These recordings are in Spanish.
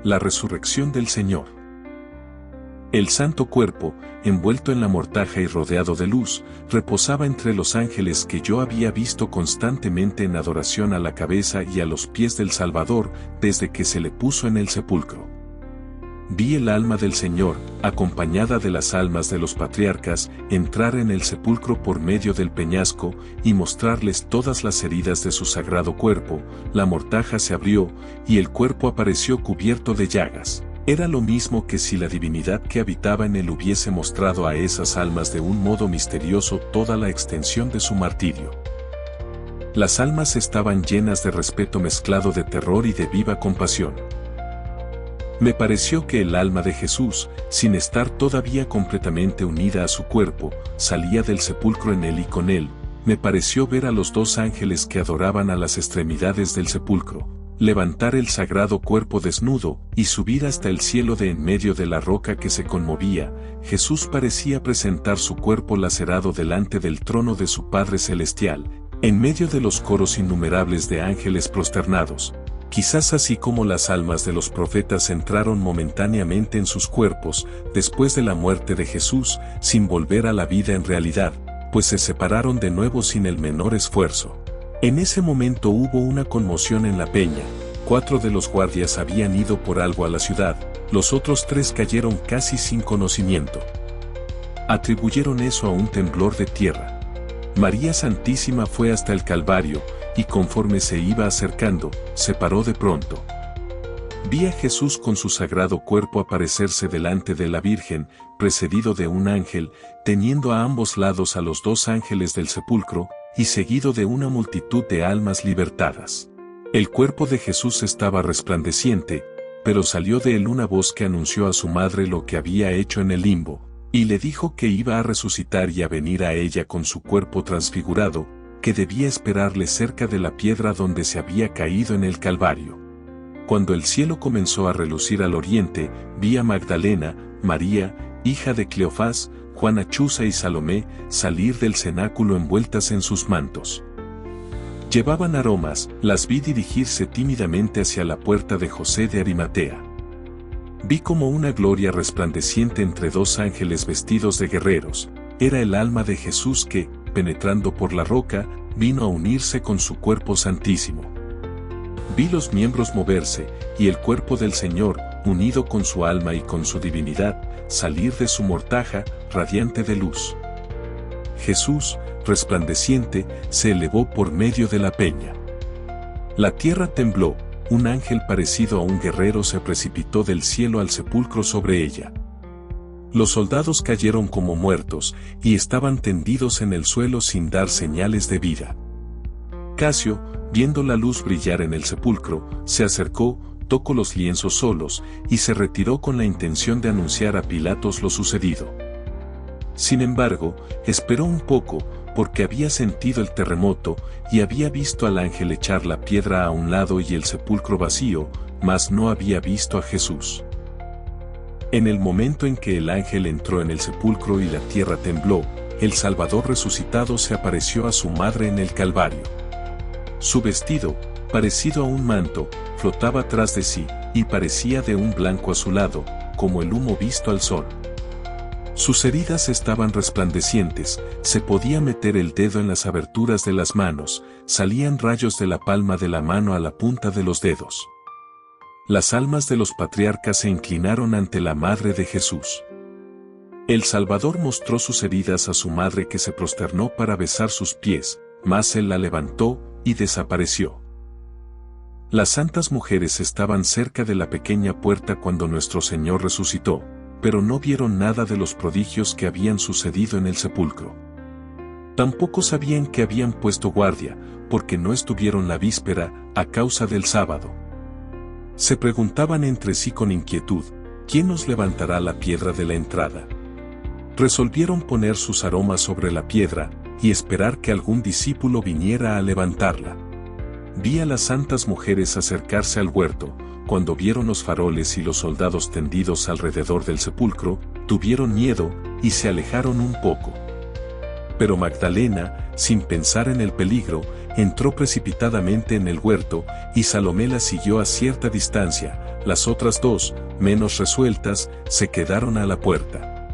La resurrección del Señor. El santo cuerpo, envuelto en la mortaja y rodeado de luz, reposaba entre los ángeles que yo había visto constantemente en adoración a la cabeza y a los pies del Salvador desde que se le puso en el sepulcro. Vi el alma del Señor, acompañada de las almas de los patriarcas, entrar en el sepulcro por medio del peñasco y mostrarles todas las heridas de su sagrado cuerpo. La mortaja se abrió y el cuerpo apareció cubierto de llagas. Era lo mismo que si la divinidad que habitaba en él hubiese mostrado a esas almas de un modo misterioso toda la extensión de su martirio. Las almas estaban llenas de respeto mezclado de terror y de viva compasión. Me pareció que el alma de Jesús, sin estar todavía completamente unida a su cuerpo, salía del sepulcro en él y con él. Me pareció ver a los dos ángeles que adoraban a las extremidades del sepulcro, levantar el sagrado cuerpo desnudo y subir hasta el cielo de en medio de la roca que se conmovía. Jesús parecía presentar su cuerpo lacerado delante del trono de su Padre Celestial, en medio de los coros innumerables de ángeles prosternados. Quizás así como las almas de los profetas entraron momentáneamente en sus cuerpos después de la muerte de Jesús, sin volver a la vida en realidad, pues se separaron de nuevo sin el menor esfuerzo. En ese momento hubo una conmoción en la peña. 4 de los guardias habían ido por algo a la ciudad, los otros 3 cayeron casi sin conocimiento. Atribuyeron eso a un temblor de tierra. María Santísima fue hasta el Calvario, y conforme se iba acercando, se paró de pronto. Vi a Jesús con su sagrado cuerpo aparecerse delante de la Virgen, precedido de un ángel, teniendo a ambos lados a los 2 ángeles del sepulcro, y seguido de una multitud de almas libertadas. El cuerpo de Jesús estaba resplandeciente, pero salió de él una voz que anunció a su madre lo que había hecho en el limbo, y le dijo que iba a resucitar y a venir a ella con su cuerpo transfigurado, que debía esperarle cerca de la piedra donde se había caído en el Calvario. Cuando el cielo comenzó a relucir al oriente, vi a Magdalena, María, hija de Cleofás, Juana Chuza y Salomé, salir del cenáculo envueltas en sus mantos. Llevaban aromas, las vi dirigirse tímidamente hacia la puerta de José de Arimatea. Vi como una gloria resplandeciente entre 2 ángeles vestidos de guerreros. Era el alma de Jesús que, penetrando por la roca, vino a unirse con su cuerpo santísimo. Vi los miembros moverse, y el cuerpo del Señor, unido con su alma y con su divinidad, salir de su mortaja, radiante de luz. Jesús, resplandeciente, se elevó por medio de la peña. La tierra tembló, un ángel parecido a un guerrero se precipitó del cielo al sepulcro sobre ella. Los soldados cayeron como muertos, y estaban tendidos en el suelo sin dar señales de vida. Casio, viendo la luz brillar en el sepulcro, se acercó, tocó los lienzos solos, y se retiró con la intención de anunciar a Pilatos lo sucedido. Sin embargo, esperó un poco, porque había sentido el terremoto, y había visto al ángel echar la piedra a un lado y el sepulcro vacío, mas no había visto a Jesús. En el momento en que el ángel entró en el sepulcro y la tierra tembló, el Salvador resucitado se apareció a su madre en el Calvario. Su vestido, parecido a un manto, flotaba tras de sí, y parecía de un blanco azulado, como el humo visto al sol. Sus heridas estaban resplandecientes, se podía meter el dedo en las aberturas de las manos, salían rayos de la palma de la mano a la punta de los dedos. Las almas de los patriarcas se inclinaron ante la madre de Jesús. El Salvador mostró sus heridas a su madre que se prosternó para besar sus pies, mas él la levantó y desapareció. Las santas mujeres estaban cerca de la pequeña puerta cuando nuestro Señor resucitó, pero no vieron nada de los prodigios que habían sucedido en el sepulcro. Tampoco sabían que habían puesto guardia, porque no estuvieron la víspera, a causa del sábado. Se preguntaban entre sí con inquietud, ¿quién nos levantará la piedra de la entrada? Resolvieron poner sus aromas sobre la piedra, y esperar que algún discípulo viniera a levantarla. Vi a las santas mujeres acercarse al huerto. Cuando vieron los faroles y los soldados tendidos alrededor del sepulcro, tuvieron miedo, y se alejaron un poco. Pero Magdalena, sin pensar en el peligro, entró precipitadamente en el huerto, y Salomé la siguió a cierta distancia, las otras dos, menos resueltas, se quedaron a la puerta.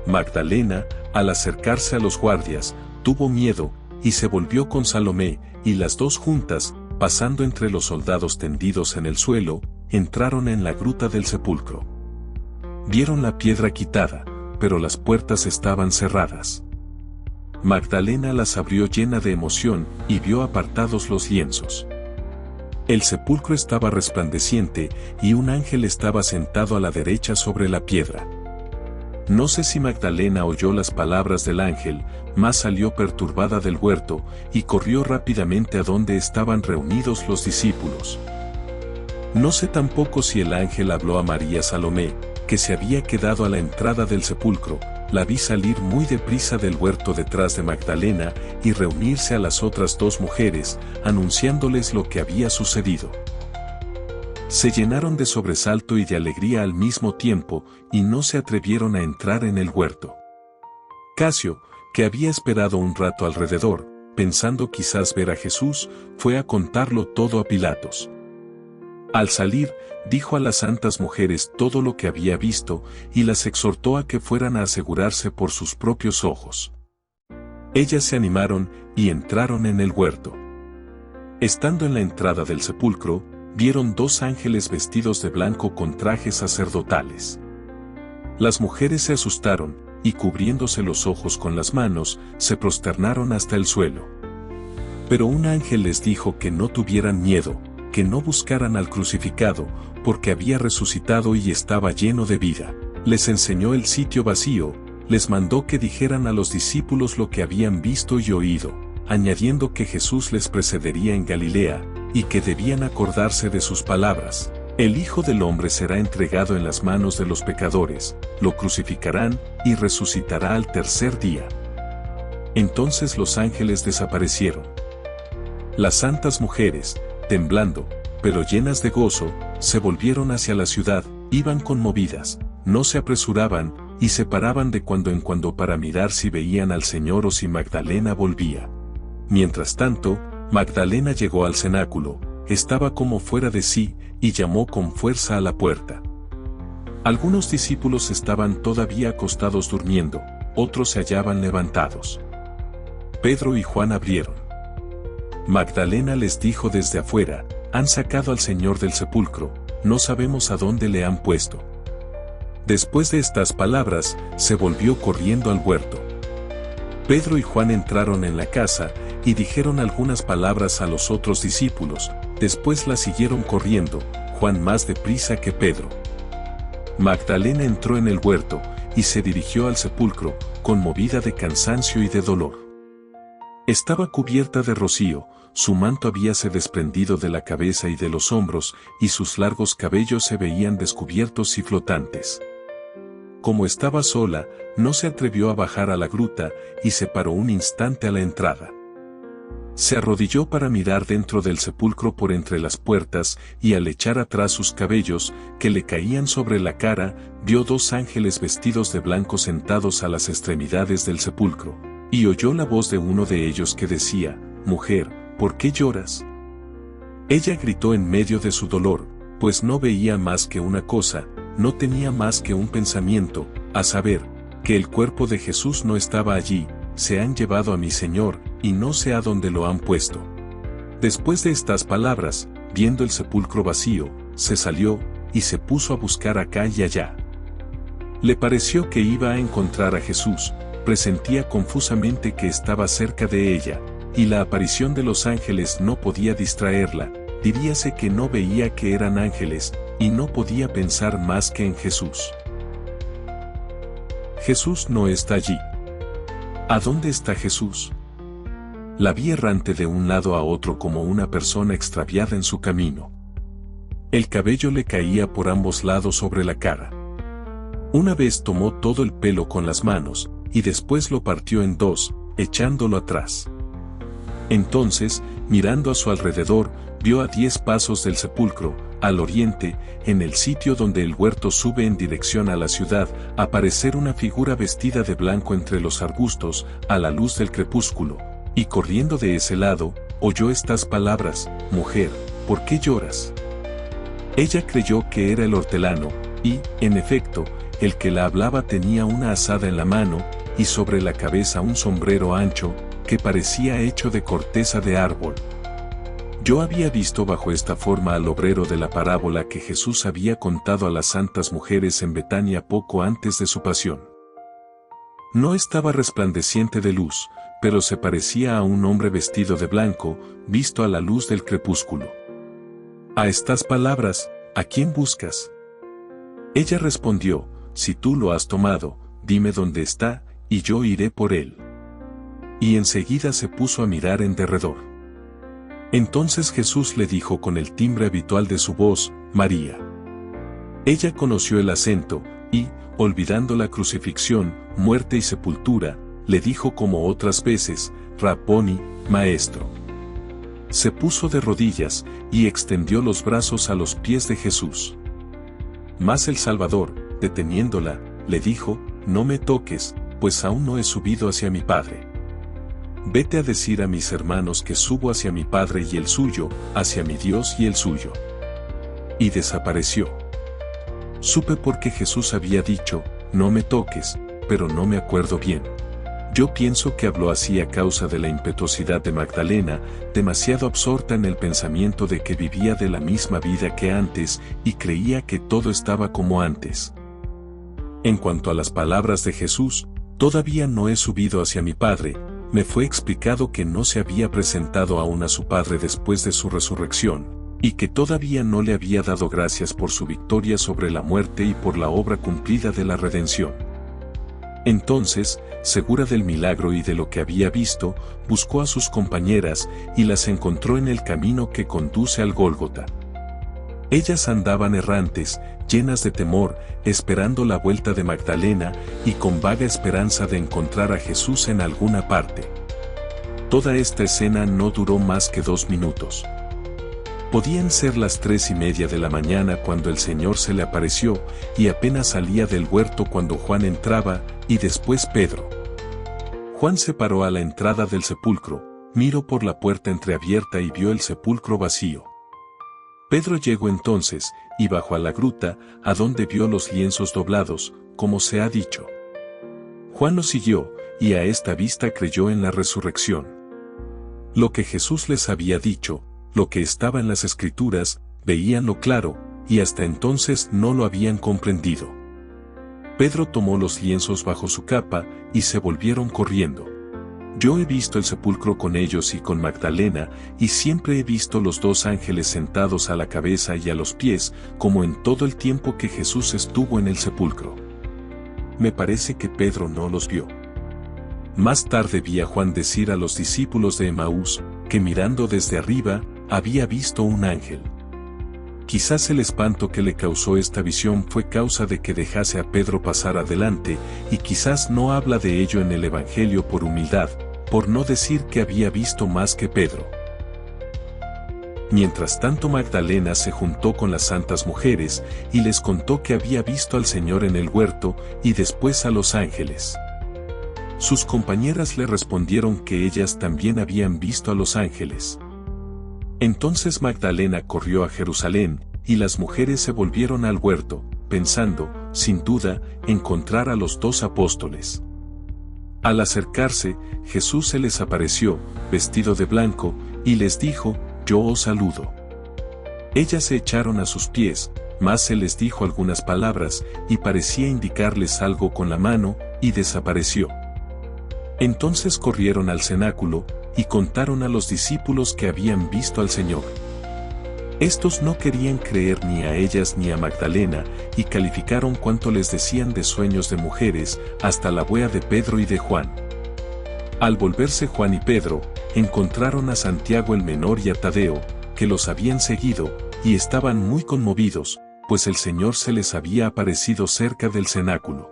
Magdalena, al acercarse a los guardias, tuvo miedo, y se volvió con Salomé, y las dos juntas, pasando entre los soldados tendidos en el suelo, entraron en la gruta del sepulcro. Vieron la piedra quitada, pero las puertas estaban cerradas. Magdalena las abrió llena de emoción y vio apartados los lienzos. El sepulcro estaba resplandeciente y un ángel estaba sentado a la derecha sobre la piedra. No sé si Magdalena oyó las palabras del ángel, mas salió perturbada del huerto y corrió rápidamente a donde estaban reunidos los discípulos. No sé tampoco si el ángel habló a María Salomé, que se había quedado a la entrada del sepulcro. La vi salir muy deprisa del huerto detrás de Magdalena y reunirse a las otras dos mujeres, anunciándoles lo que había sucedido. Se llenaron de sobresalto y de alegría al mismo tiempo, y no se atrevieron a entrar en el huerto. Casio, que había esperado un rato alrededor, pensando quizás ver a Jesús, fue a contarlo todo a Pilatos. Al salir, dijo a las santas mujeres todo lo que había visto, y las exhortó a que fueran a asegurarse por sus propios ojos. Ellas se animaron, y entraron en el huerto. Estando en la entrada del sepulcro, vieron dos ángeles vestidos de blanco con trajes sacerdotales. Las mujeres se asustaron, y cubriéndose los ojos con las manos, se prosternaron hasta el suelo. Pero un ángel les dijo que no tuvieran miedo, que no buscaran al crucificado, porque había resucitado y estaba lleno de vida. Les enseñó el sitio vacío, les mandó que dijeran a los discípulos lo que habían visto y oído, añadiendo que Jesús les precedería en Galilea, y que debían acordarse de sus palabras. El Hijo del Hombre será entregado en las manos de los pecadores, lo crucificarán, y resucitará al tercer día. Entonces los ángeles desaparecieron. Las santas mujeres, temblando, pero llenas de gozo, se volvieron hacia la ciudad, iban conmovidas, no se apresuraban, y se paraban de cuando en cuando para mirar si veían al Señor o si Magdalena volvía. Mientras tanto, Magdalena llegó al cenáculo, estaba como fuera de sí, y llamó con fuerza a la puerta. Algunos discípulos estaban todavía acostados durmiendo, otros se hallaban levantados. Pedro y Juan abrieron. Magdalena les dijo desde afuera, han sacado al Señor del sepulcro, no sabemos a dónde le han puesto. Después de estas palabras, se volvió corriendo al huerto. Pedro y Juan entraron en la casa, y dijeron algunas palabras a los otros discípulos, después la siguieron corriendo, Juan más deprisa que Pedro. Magdalena entró en el huerto, y se dirigió al sepulcro, conmovida de cansancio y de dolor. Estaba cubierta de rocío, su manto habíase desprendido de la cabeza y de los hombros, y sus largos cabellos se veían descubiertos y flotantes. Como estaba sola, no se atrevió a bajar a la gruta, y se paró un instante a la entrada. Se arrodilló para mirar dentro del sepulcro por entre las puertas, y al echar atrás sus cabellos, que le caían sobre la cara, vio dos ángeles vestidos de blanco sentados a las extremidades del sepulcro, y oyó la voz de uno de ellos que decía, «Mujer, ¿por qué lloras?» Ella gritó en medio de su dolor, pues no veía más que una cosa, no tenía más que un pensamiento, a saber, que el cuerpo de Jesús no estaba allí, se han llevado a mi Señor, y no sé a dónde lo han puesto. Después de estas palabras, viendo el sepulcro vacío, se salió, y se puso a buscar acá y allá. Le pareció que iba a encontrar a Jesús, presentía confusamente que estaba cerca de ella, y la aparición de los ángeles no podía distraerla, diríase que no veía que eran ángeles, y no podía pensar más que en Jesús. Jesús no está allí. ¿A dónde está Jesús? La vi errante de un lado a otro como una persona extraviada en su camino. El cabello le caía por ambos lados sobre la cara. Una vez tomó todo el pelo con las manos, y después lo partió en dos, echándolo atrás. Entonces, mirando a su alrededor, vio a 10 pasos del sepulcro, al oriente, en el sitio donde el huerto sube en dirección a la ciudad, aparecer una figura vestida de blanco entre los arbustos, a la luz del crepúsculo, y corriendo de ese lado, oyó estas palabras, «Mujer, ¿por qué lloras?» Ella creyó que era el hortelano, y, en efecto, el que la hablaba tenía una azada en la mano, y sobre la cabeza un sombrero ancho, que parecía hecho de corteza de árbol. Yo había visto bajo esta forma al obrero de la parábola que Jesús había contado a las santas mujeres en Betania poco antes de su pasión. No estaba resplandeciente de luz, pero se parecía a un hombre vestido de blanco, visto a la luz del crepúsculo. A estas palabras, ¿a quién buscas? Ella respondió, si tú lo has tomado, dime dónde está, y yo iré por él. Y enseguida se puso a mirar en derredor. Entonces Jesús le dijo con el timbre habitual de su voz, María. Ella conoció el acento, y, olvidando la crucifixión, muerte y sepultura, le dijo como otras veces, Rabboni, maestro. Se puso de rodillas, y extendió los brazos a los pies de Jesús. Mas el Salvador, deteniéndola, le dijo, no me toques, pues aún no he subido hacia mi Padre. Vete a decir a mis hermanos que subo hacia mi Padre y el suyo, hacia mi Dios y el suyo. Y desapareció. Supe porque Jesús había dicho, no me toques, pero no me acuerdo bien. Yo pienso que habló así a causa de la impetuosidad de Magdalena, demasiado absorta en el pensamiento de que vivía de la misma vida que antes, y creía que todo estaba como antes. En cuanto a las palabras de Jesús, todavía no he subido hacia mi Padre, me fue explicado que no se había presentado aún a su Padre después de su resurrección, y que todavía no le había dado gracias por su victoria sobre la muerte y por la obra cumplida de la redención. Entonces, segura del milagro y de lo que había visto, buscó a sus compañeras y las encontró en el camino que conduce al Gólgota. Ellas andaban errantes, llenas de temor, esperando la vuelta de Magdalena y con vaga esperanza de encontrar a Jesús en alguna parte. Toda esta escena no duró más que 2 minutos. Podían ser las 3:30 de la mañana cuando el Señor se le apareció, y apenas salía del huerto cuando Juan entraba, y después Pedro. Juan se paró a la entrada del sepulcro, miró por la puerta entreabierta y vio el sepulcro vacío. Pedro llegó entonces, y bajó a la gruta, a donde vio los lienzos doblados, como se ha dicho. Juan lo siguió, y a esta vista creyó en la resurrección. Lo que Jesús les había dicho, lo que estaba en las Escrituras, veíanlo claro, y hasta entonces no lo habían comprendido. Pedro tomó los lienzos bajo su capa, y se volvieron corriendo. Yo he visto el sepulcro con ellos y con Magdalena, y siempre he visto los 2 ángeles sentados a la cabeza y a los pies, como en todo el tiempo que Jesús estuvo en el sepulcro. Me parece que Pedro no los vio. Más tarde vi a Juan decir a los discípulos de Emaús, que mirando desde arriba, había visto un ángel. Quizás el espanto que le causó esta visión fue causa de que dejase a Pedro pasar adelante, y quizás no habla de ello en el Evangelio por humildad, por no decir que había visto más que Pedro. Mientras tanto Magdalena se juntó con las santas mujeres, y les contó que había visto al Señor en el huerto, y después a los ángeles. Sus compañeras le respondieron que ellas también habían visto a los ángeles. Entonces Magdalena corrió a Jerusalén, y las mujeres se volvieron al huerto, pensando, sin duda, encontrar a los 2 apóstoles. Al acercarse, Jesús se les apareció, vestido de blanco, y les dijo, yo os saludo. Ellas se echaron a sus pies, mas se les dijo algunas palabras, y parecía indicarles algo con la mano, y desapareció. Entonces corrieron al cenáculo, y contaron a los discípulos que habían visto al Señor. Estos no querían creer ni a ellas ni a Magdalena, y calificaron cuanto les decían de sueños de mujeres, hasta la buea de Pedro y de Juan. Al volverse Juan y Pedro, encontraron a Santiago el menor y a Tadeo, que los habían seguido, y estaban muy conmovidos, pues el Señor se les había aparecido cerca del cenáculo.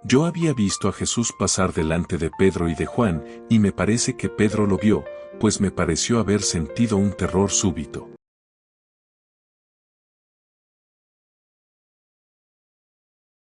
Yo había visto a Jesús pasar delante de Pedro y de Juan, y me parece que Pedro lo vio, pues me pareció haber sentido un terror súbito.